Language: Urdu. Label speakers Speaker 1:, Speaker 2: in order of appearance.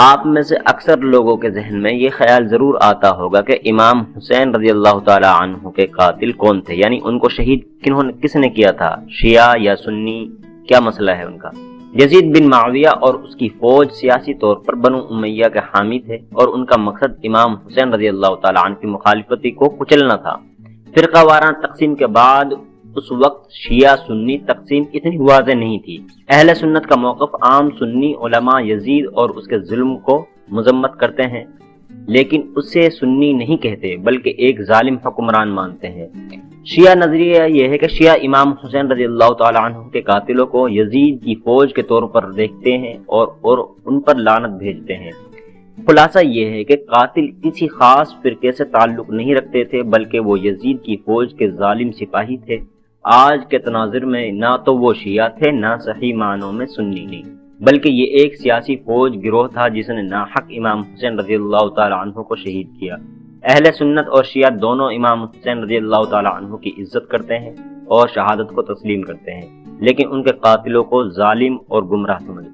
Speaker 1: آپ میں سے اکثر لوگوں کے ذہن میں یہ خیال ضرور آتا ہوگا کہ امام حسین رضی اللہ تعالی عنہ کے قاتل کون تھے، یعنی ان کو شہید کس نے کیا تھا، شیعہ یا سنی، کیا مسئلہ ہے ان کا؟ یزید بن معاویہ اور اس کی فوج سیاسی طور پر بنو امیہ کے حامی تھے اور ان کا مقصد امام حسین رضی اللہ تعالی عنہ کی مخالفتی کو کچلنا تھا۔ فرقہ وارانہ تقسیم کے بعد اس وقت شیعہ سنی تقسیم اتنی واضح نہیں تھی۔ اہل سنت کا موقف عام سنی علماء یزید اور اس کے ظلم کو مذمت کرتے ہیں، لیکن اسے سنی نہیں کہتے بلکہ ایک ظالم حکمران مانتے ہیں۔ شیعہ نظریہ یہ ہے کہ شیعہ امام حسین رضی اللہ تعالی عنہ کے قاتلوں کو یزید کی فوج کے طور پر دیکھتے ہیں اور ان پر لعنت بھیجتے ہیں۔ خلاصہ یہ ہے کہ قاتل کسی خاص فرقے سے تعلق نہیں رکھتے تھے بلکہ وہ یزید کی فوج کے ظالم سپاہی تھے۔ آج کے تناظر میں نہ تو وہ شیعہ تھے نہ صحیح معنوں میں سنی نہیں، بلکہ یہ ایک سیاسی فوج گروہ تھا جس نے ناحق امام حسین رضی اللہ تعالی عنہ کو شہید کیا۔ اہل سنت اور شیعہ دونوں امام حسین رضی اللہ تعالی عنہ کی عزت کرتے ہیں اور شہادت کو تسلیم کرتے ہیں، لیکن ان کے قاتلوں کو ظالم اور گمراہ سمجھتے ہیں۔